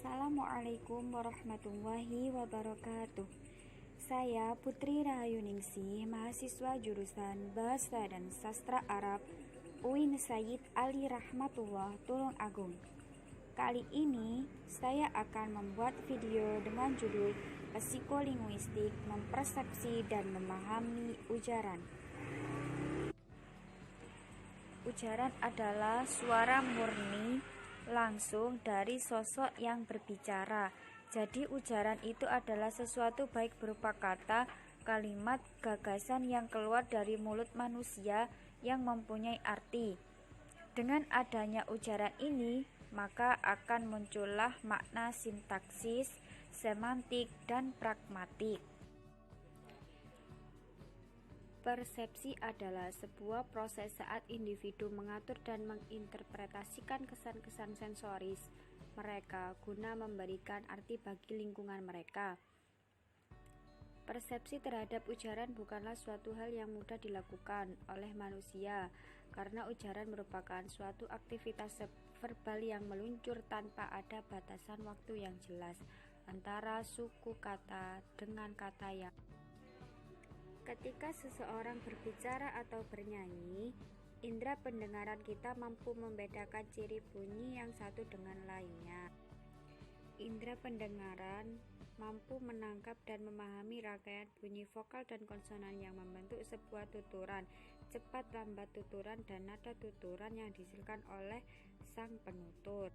Assalamualaikum warahmatullahi wabarakatuh. Saya Putri Rahayuningsih, mahasiswa jurusan Bahasa dan Sastra Arab UIN Sayyid Ali Rahmatullah Tulung Agung. Kali ini saya akan membuat video dengan judul Psikolinguistik Mempersepsi dan Memahami Ujaran. Ujaran adalah suara murni langsung dari sosok yang berbicara. Jadi ujaran itu adalah sesuatu baik berupa kata, kalimat, gagasan yang keluar dari mulut manusia yang mempunyai arti. Dengan adanya ujaran ini, maka akan muncullah makna sintaksis, semantik, dan pragmatik. Persepsi adalah sebuah proses saat individu mengatur dan menginterpretasikan kesan-kesan sensoris mereka guna memberikan arti bagi lingkungan mereka. Persepsi terhadap ujaran bukanlah suatu hal yang mudah dilakukan oleh manusia, karena ujaran merupakan suatu aktivitas verbal yang meluncur tanpa ada batasan waktu yang jelas antara suku kata dengan kata yang. Ketika seseorang berbicara atau bernyanyi, indera pendengaran kita mampu membedakan ciri bunyi yang satu dengan lainnya. Indera pendengaran mampu menangkap dan memahami rangkaian bunyi vokal dan konsonan yang membentuk sebuah tuturan, cepat lambat tuturan, dan nada tuturan yang dihasilkan oleh sang penutur.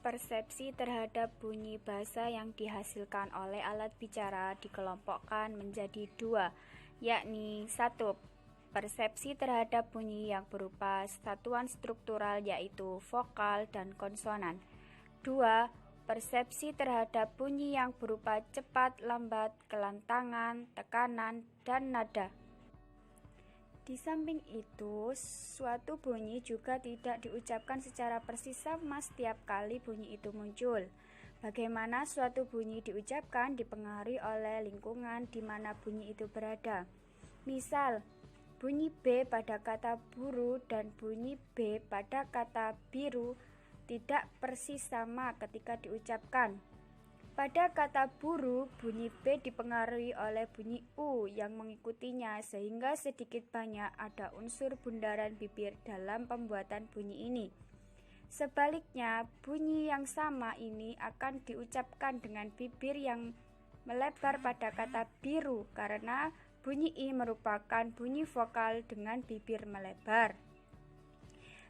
Persepsi terhadap bunyi bahasa yang dihasilkan oleh alat bicara dikelompokkan menjadi dua, yakni 1. Persepsi terhadap bunyi yang berupa satuan struktural yaitu vokal dan konsonan. 2. Persepsi terhadap bunyi yang berupa cepat, lambat, kelantangan, tekanan, dan nada. Di samping itu, suatu bunyi juga tidak diucapkan secara persis sama setiap kali bunyi itu muncul. Bagaimana suatu bunyi diucapkan dipengaruhi oleh lingkungan di mana bunyi itu berada. Misal, bunyi B pada kata buru dan bunyi B pada kata biru tidak persis sama ketika diucapkan. Pada kata buru, bunyi B dipengaruhi oleh bunyi U yang mengikutinya, sehingga sedikit banyak ada unsur bundaran bibir dalam pembuatan bunyi ini. Sebaliknya, bunyi yang sama ini akan diucapkan dengan bibir yang melebar pada kata biru, karena bunyi I merupakan bunyi vokal dengan bibir melebar.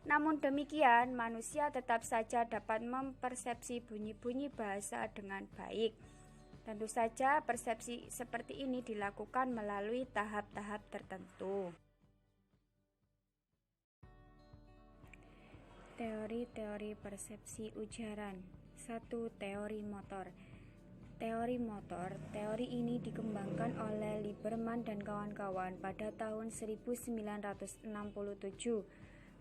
Namun demikian, manusia tetap saja dapat mempersepsi bunyi-bunyi bahasa dengan baik. Tentu saja persepsi seperti ini dilakukan melalui tahap-tahap tertentu. Teori-teori persepsi ujaran. 1. Teori motor. Teori motor. Teori ini dikembangkan oleh Lieberman dan kawan-kawan pada tahun 1967.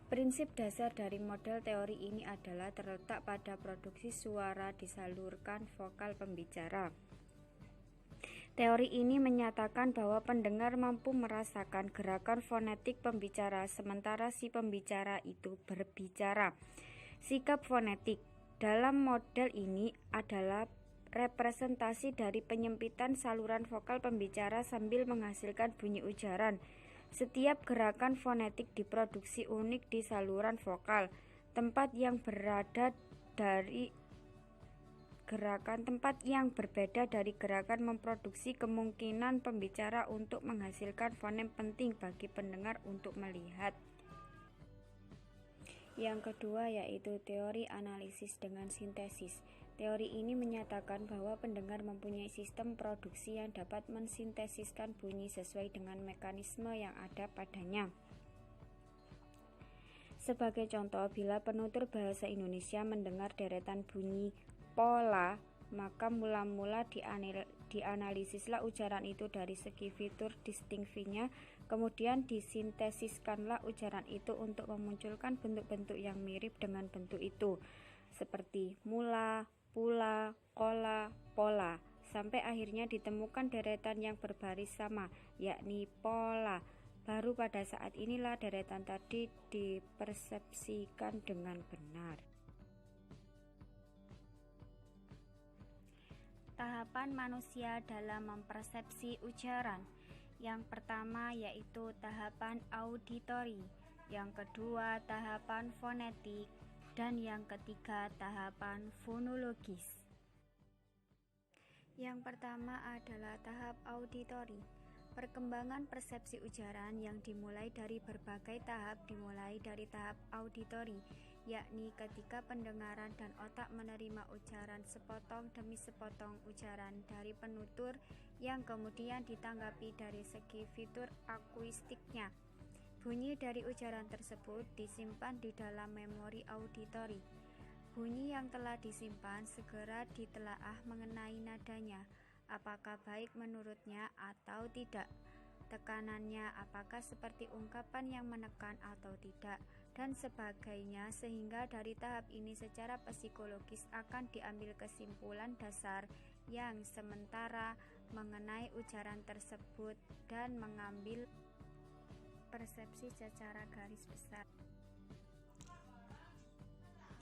Prinsip dasar dari model teori ini adalah terletak pada produksi suara disalurkan vokal pembicara. Teori ini menyatakan bahwa pendengar mampu merasakan gerakan fonetik pembicara sementara si pembicara itu berbicara. Sikap fonetik dalam model ini adalah representasi dari penyempitan saluran vokal pembicara sambil menghasilkan bunyi ujaran. Setiap gerakan fonetik diproduksi unik di saluran vokal, tempat yang berbeda dari gerakan memproduksi kemungkinan pembicara untuk menghasilkan fonem penting bagi pendengar untuk melihat. Yang kedua yaitu teori analisis dengan sintesis. Teori ini menyatakan bahwa pendengar mempunyai sistem produksi yang dapat mensintesiskan bunyi sesuai dengan mekanisme yang ada padanya. Sebagai contoh, bila penutur bahasa Indonesia mendengar deretan bunyi pola, maka mula-mula dianalisislah ujaran itu dari segi fitur distingsinya, kemudian disintesiskanlah ujaran itu untuk memunculkan bentuk-bentuk yang mirip dengan bentuk itu, seperti mula, pula, kola, pola, sampai akhirnya ditemukan deretan yang berbaris sama, yakni pola. Baru pada saat inilah deretan tadi dipersepsikan dengan benar. tahapan manusia dalam mempersepsi ujaran. Yang pertama yaitu tahapan auditori, yang kedua tahapan fonetik, dan yang ketiga tahapan fonologis. Yang pertama adalah tahap auditori. Perkembangan persepsi ujaran yang dimulai dari berbagai tahap dimulai dari tahap auditori, yakni ketika pendengaran dan otak menerima ujaran sepotong demi sepotong ujaran dari penutur yang kemudian ditanggapi dari segi fitur akuistiknya. Bunyi dari ujaran tersebut disimpan di dalam memori auditori. Bunyi yang telah disimpan segera ditelaah mengenai nadanya, apakah baik menurutnya atau tidak, tekanannya apakah seperti ungkapan yang menekan atau tidak, dan sebagainya, sehingga dari tahap ini secara psikologis akan diambil kesimpulan dasar yang sementara mengenai ujaran tersebut dan mengambil persepsi secara garis besar.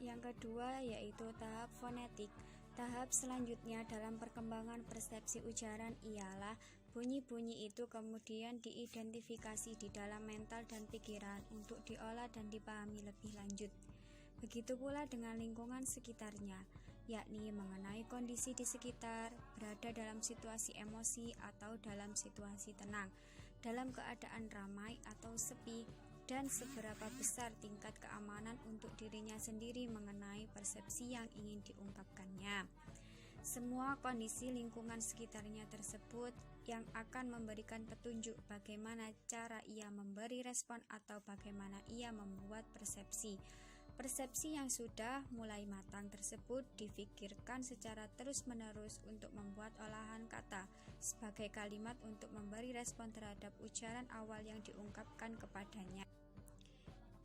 Yang kedua yaitu tahap fonetik. Tahap selanjutnya dalam perkembangan persepsi ujaran ialah bunyi-bunyi itu kemudian diidentifikasi di dalam mental dan pikiran untuk diolah dan dipahami lebih lanjut. Begitu pula dengan lingkungan sekitarnya, yakni mengenai kondisi di sekitar, berada dalam situasi emosi atau dalam situasi tenang, dalam keadaan ramai atau sepi, dan seberapa besar tingkat keamanan untuk dirinya sendiri mengenai persepsi yang ingin diungkapkannya. Semua kondisi lingkungan sekitarnya tersebut yang akan memberikan petunjuk bagaimana cara ia memberi respon atau bagaimana ia membuat persepsi. Persepsi yang sudah mulai matang tersebut difikirkan secara terus-menerus untuk membuat olahan kata sebagai kalimat untuk memberi respon terhadap ujaran awal yang diungkapkan kepadanya.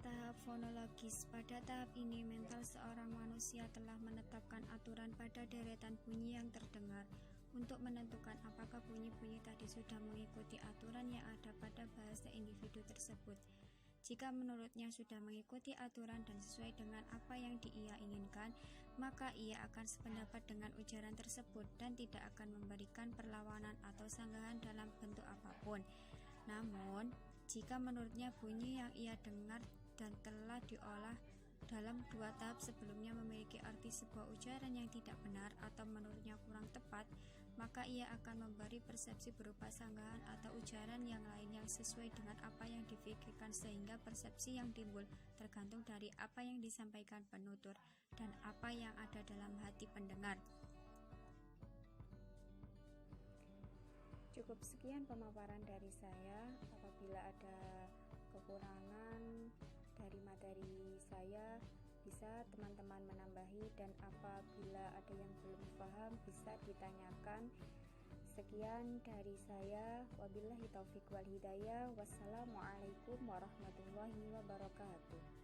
Tahap fonologis. Pada tahap ini mental seorang manusia telah menetapkan aturan pada deretan bunyi yang terdengar untuk menentukan apakah bunyi-bunyi tadi sudah mengikuti aturan yang ada pada bahasa individu tersebut. Jika menurutnya sudah mengikuti aturan dan sesuai dengan apa yang ia inginkan, maka ia akan sependapat dengan ujaran tersebut dan tidak akan memberikan perlawanan atau sanggahan dalam bentuk apapun. Namun, jika menurutnya bunyi yang ia dengar dan telah diolah dalam dua tahap sebelumnya memiliki arti sebuah ujaran yang tidak benar atau menurutnya kurang tepat, maka ia akan memberi persepsi berupa sanggahan atau ujaran yang lain yang sesuai dengan apa yang difikirkan, sehingga persepsi yang timbul tergantung dari apa yang disampaikan penutur dan apa yang ada dalam hati pendengar. Cukup sekian pemaparan dari saya. Apabila ada kekurangan dari materi saya, bisa teman-teman menambahi, dan apabila ada yang belum paham bisa ditanyakan. Sekian dari saya, wabillahi taufik wal hidayah. Wassalamualaikum warahmatullahi wabarakatuh.